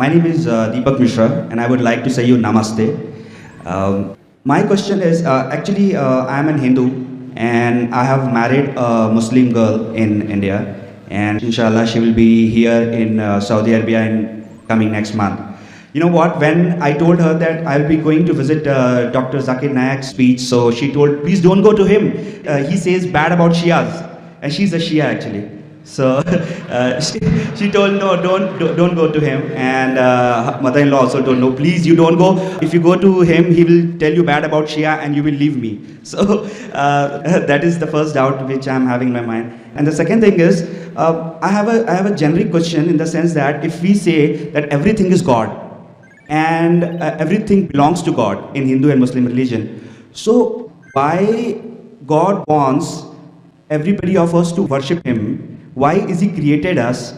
My name is Deepak Mishra, and I would like to say you namaste. My question is, actually, I am a Hindu, and I have married a Muslim girl in India, and inshallah she will be here in Saudi Arabia in coming next month. You know what, when I told her that I'll be going to visit Dr. Zakir Naik's speech, so she told, please don't go to him. He says bad about Shias, and she's a Shia actually. So she told, no, don't go to him. And her mother-in-law also told, no, please, you don't go. If you go to him, he will tell you bad about Shia and you will leave me. So that is the first doubt which I'm having in my mind. And the second thing is, I have a generic question in the sense that if we say that everything is God and everything belongs to God in Hindu and Muslim religion, so why God wants everybody of us to worship Him? Why is He created us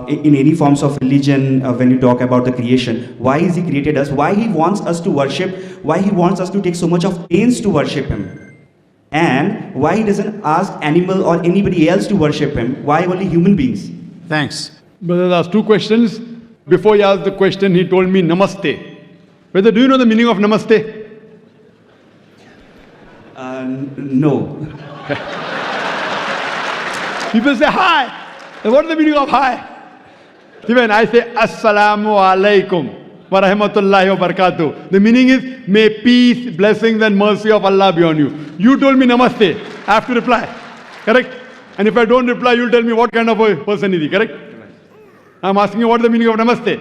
in any forms of religion? When you talk about the creation, why is He created us? Why He wants us to worship? Why He wants us to take so much of pains to worship Him? And why He doesn't ask animal or anybody else to worship Him? Why only human beings? Thanks. Brother asked two questions. Before he asked the question, he told me namaste. Brother, do you know the meaning of namaste? No. People say hi. What is the meaning of hi? Even I say assalamu alaikum wa rahmatullahi wa barakatuh. The meaning is may peace, blessings and mercy of Allah be on you. You told me namaste. I have to reply. Correct? And if I don't reply, you'll tell me what kind of a person is he. Correct? I'm asking you what is the meaning of namaste.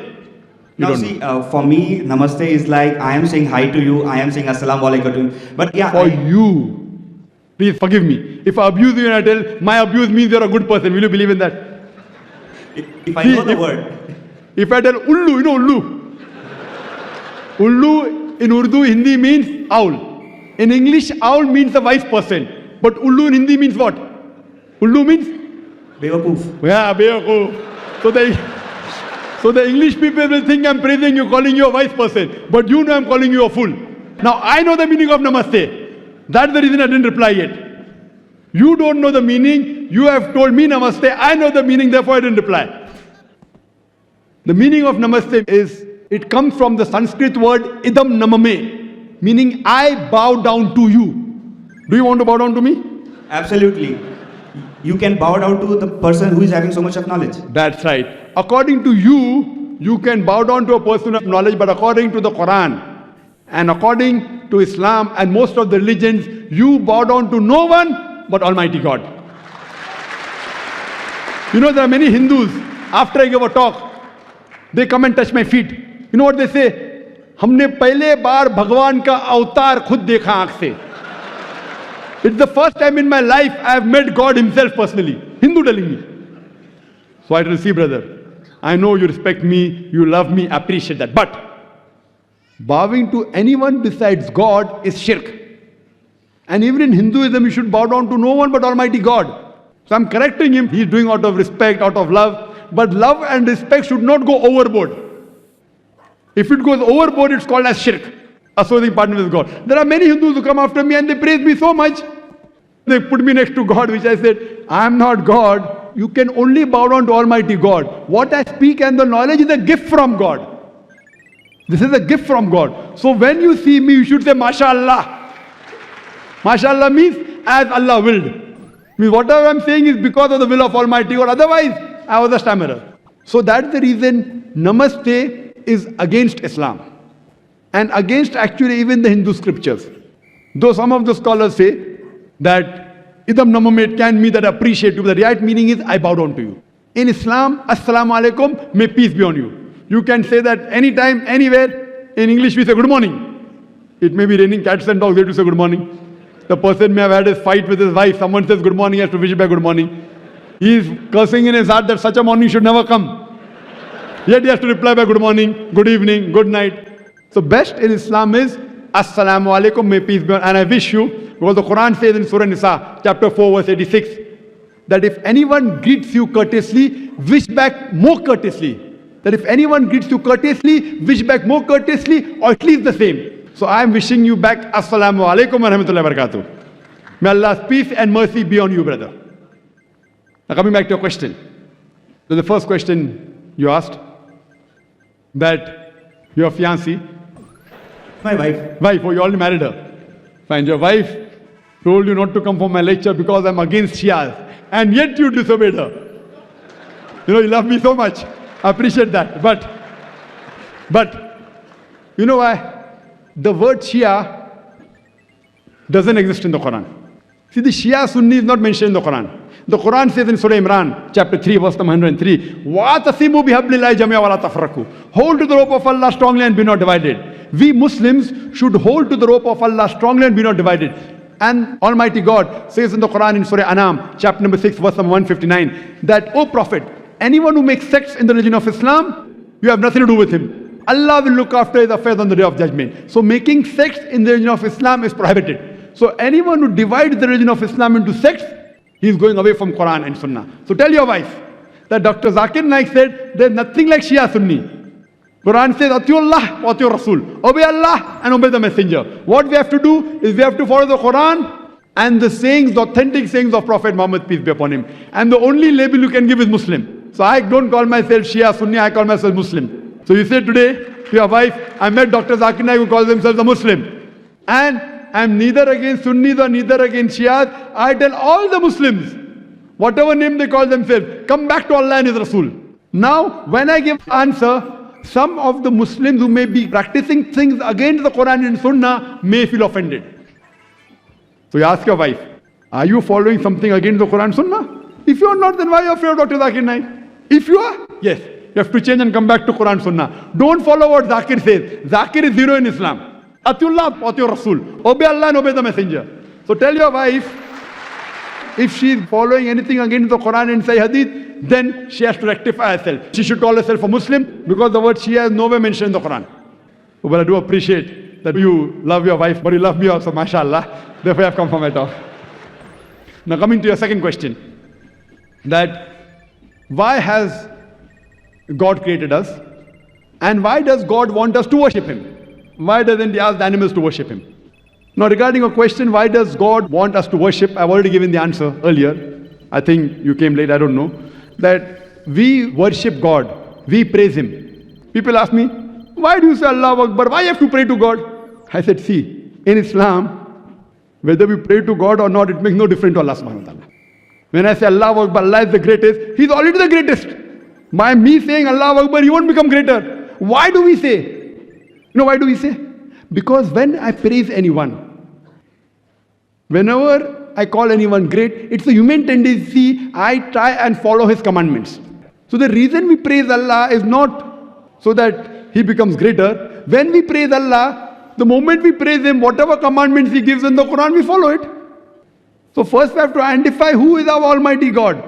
Now see, for me, namaste is like I am saying hi to you, I am saying assalamu alaikum to you. But yeah, for you, please forgive me. If I abuse you and I tell my abuse means you're a good person, will you believe in that? If I know the word. If I tell ullu, you know ullu. Ullu in Urdu, Hindi means owl. In English, owl means a wise person. But ullu in Hindi means what? Ullu means? Bewakoof. Yeah, bewakoof. So the English people will think I'm praising you, calling you a wise person. But you know I'm calling you a fool. Now I know the meaning of namaste. That's the reason I didn't reply yet. You don't know the meaning. You have told me namaste. I know the meaning, therefore I didn't reply. The meaning of namaste is, it comes from the Sanskrit word idam namame, meaning I bow down to you. Do you want to bow down to me? Absolutely. You can bow down to the person who is having so much of knowledge. That's right. According to you, you can bow down to a person of knowledge, but according to the Quran and according to Islam and most of the religions, you bow down to no one but Almighty God. You know, there are many Hindus, after I give a talk, they come and touch my feet. You know what they say? हमने पहले बार भगवान का अवतार खुद देखा आँख से. It's the first time in my life I have met God Himself personally. Hindu telling me. So I receive, brother. I know you respect me, you love me, appreciate that. But bowing to anyone besides God is shirk. And even in Hinduism, you should bow down to no one but Almighty God. So I'm correcting him. He's doing out of respect, out of love. But love and respect should not go overboard. If it goes overboard, it's called as shirk. Associating partner with God. There are many Hindus who come after me and they praise me so much. They put me next to God, which I said, I am not God. You can only bow down to Almighty God. What I speak and the knowledge is a gift from God. This is a gift from God. So when you see me, you should say, MashaAllah. MashaAllah means as Allah willed. Means whatever I'm saying is because of the will of Almighty God. Otherwise, I was a stammerer. So that's the reason Namaste is against Islam. And against actually even the Hindu scriptures. Though some of the scholars say that idam namame can mean that I appreciate you. The right meaning is I bow down to you. In Islam, assalamu alaikum, may peace be on you. You can say that anytime, anywhere. In English we say good morning. It may be raining cats and dogs, they have to say good morning. The person may have had a fight with his wife. Someone says good morning, he has to wish back good morning. He is cursing in his heart that such a morning should never come. Yet he has to reply by good morning, good evening, good night. So best in Islam is assalamu alaikum, may peace be on. And I wish you, because the Quran says in Surah Nisa, chapter 4, verse 86, that if anyone greets you courteously, wish back more courteously. That if anyone greets you courteously, wish back more courteously, or at least the same. So I am wishing you back assalamu alaikum wa rahmatullahi wa barakatuh. May Allah's peace and mercy be on you, brother. Now coming back to your question. So the first question you asked, that your fiancée, My wife. wife, oh, you already married her. Fine, your wife told you not to come for my lecture because I'm against Shias, and yet you disobeyed her. You know, you love me so much. I appreciate that. But, you know why? The word Shia doesn't exist in the Quran. See, the Shia Sunni is not mentioned in the Quran. The Quran says in Surah Imran, chapter 3, verse number 103, وَاتَصِمُوا بِحَبْلِ اللَّهِ جَمِيعًا وَلَا تَفْرَقُوا. Hold to the rope of Allah strongly and be not divided. We Muslims should hold to the rope of Allah strongly and be not divided. And Almighty God says in the Quran in Surah Anam, chapter number 6, verse number 159, that, O Prophet, anyone who makes sects in the religion of Islam, you have nothing to do with him. Allah will look after his affairs on the day of judgment. So making sects in the religion of Islam is prohibited. So anyone who divides the religion of Islam into sects, he is going away from Quran and Sunnah. So tell your wife that Dr. Zakir Naik said there is nothing like Shia Sunni. Quran says, Atiullah wa atiur Rasul. Obey Allah and obey the Messenger. What we have to do is we have to follow the Quran and the sayings, the authentic sayings of Prophet Muhammad, peace be upon him. And the only label you can give is Muslim. So I don't call myself Shia Sunni, I call myself Muslim. So you say today to your wife, I met Dr. Zakir Naik who calls himself a Muslim. And I'm neither against Sunnis or neither against Shias. I tell all the Muslims, whatever name they call themselves, come back to Allah and His Rasul. Now, when I give answer, some of the Muslims who may be practicing things against the Quran and Sunnah may feel offended. So you ask your wife, are you following something against the Quran and Sunnah? If you are not, then why are you afraid of Dr. Zakir Naik? If you are, yes, you have to change and come back to Quran and Sunnah. Don't follow what Zakir says. Zakir is zero in Islam. Atiullah wa atiur Rasul. Obey Allah and obey the Messenger. So tell your wife, if she is following anything against the Quran and say Hadith, then she has to rectify herself. She should call herself a Muslim because the word Shia is nowhere mentioned in the Quran. But I do appreciate that you love your wife, but you love me also, mashallah. Therefore I have come for my talk. Now coming to your second question, that why has God created us and why does God want us to worship Him? Why doesn't He ask the animals to worship Him? Now regarding a question, why does God want us to worship? I've already given the answer earlier. I think you came late, I don't know. That we worship God, we praise Him. People ask me, why do you say Allahu Akbar? Why you have to pray to God? I said, see, in Islam, whether we pray to God or not, it makes no difference to Allah subhanahu wa ta'ala. When I say Allahu Akbar, Allah is the greatest, He's already the greatest. By me saying Allahu Akbar, He won't become greater. Why do we say? You know why do we say? Because when I praise anyone, whenever I call anyone great, it's a human tendency, I try and follow His commandments. So the reason we praise Allah is not so that He becomes greater. When we praise Allah, the moment we praise Him, whatever commandments He gives in the Quran, we follow it. So first we have to identify who is our Almighty God.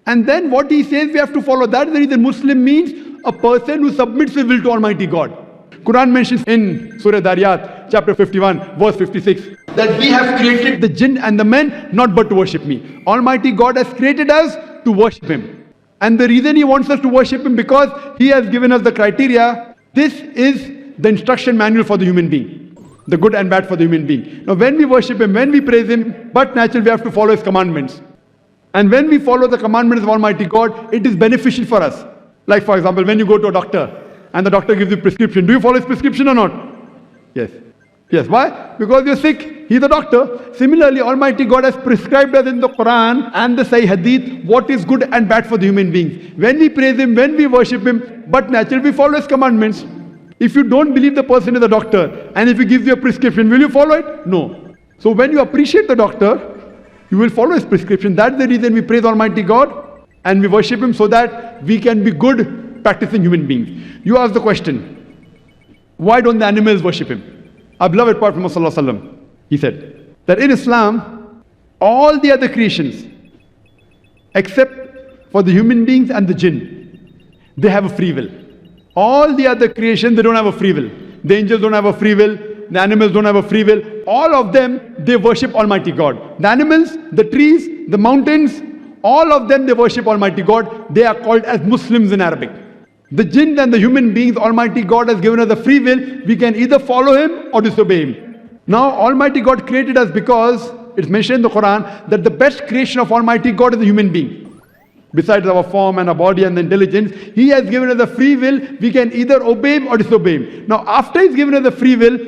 And then what He says we have to follow. That is the reason Muslim means a person who submits his will to Almighty God. Quran mentions in Surah Dariyat, chapter 51, verse 56, that we have created the jinn and the men not but to worship me. Almighty God has created us to worship Him. And the reason He wants us to worship Him because He has given us the criteria. This is the instruction manual for the human being. The good and bad for the human being. Now when we worship Him, when we praise Him, but naturally we have to follow His commandments. And when we follow the commandments of Almighty God, it is beneficial for us. Like for example, when you go to a doctor, and the doctor gives you prescription. Do you follow his prescription or not? Yes. Yes. Why? Because you're sick. He's a doctor. Similarly, Almighty God has prescribed us in the Quran and the Sahih Hadith what is good and bad for the human beings. When we praise Him, when we worship Him, but naturally we follow His commandments. If you don't believe the person is a doctor and if He gives you a prescription, will you follow it? No. So when you appreciate the doctor, you will follow his prescription. That's the reason we praise Almighty God and we worship Him so that we can be good practicing human beings. You ask the question, why don't the animals worship Him? Our beloved Prophet Muhammad, he said that in Islam, all the other creations, except for the human beings and the jinn, they have a free will. All the other creations, they don't have a free will. The angels don't have a free will. The animals don't have a free will. All of them, they worship Almighty God. The animals, the trees, the mountains, all of them, they worship Almighty God. They are called as Muslims in Arabic. The jinn and the human beings, Almighty God has given us a free will. We can either follow Him or disobey Him. Now, Almighty God created us because it's mentioned in the Quran that the best creation of Almighty God is the human being. Besides our form and our body and the intelligence, He has given us the free will. We can either obey Him or disobey Him. Now, after He's given us the free will,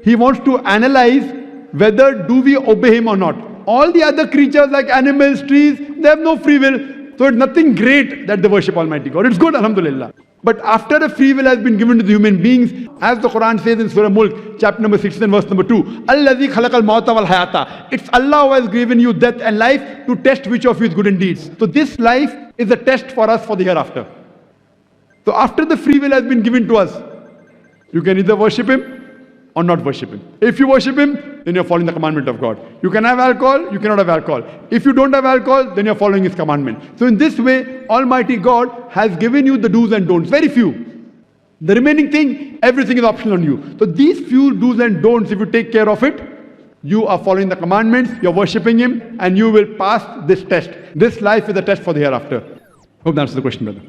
He wants to analyze whether do we obey Him or not. All the other creatures like animals, trees, they have no free will. So it's nothing great that they worship Almighty God. It's good, alhamdulillah. But after the free will has been given to the human beings, as the Quran says in Surah Mulk, chapter number 16, verse number 2, Allazi khalaqal mawta wal hayata. It's Allah who has given you death and life to test which of you is good in deeds. So this life is a test for us for the hereafter. So after the free will has been given to us, you can either worship Him or not worship Him. If you worship Him, then you're following the commandment of God. You can have alcohol, you cannot have alcohol. If you don't have alcohol, then you're following His commandment. So in this way, Almighty God has given you the do's and don'ts, very few. The remaining thing, everything is optional on you. So these few do's and don'ts, if you take care of it, you are following the commandments, you're worshipping Him, and you will pass this test. This life is a test for the hereafter. Hope that answers the question, brother.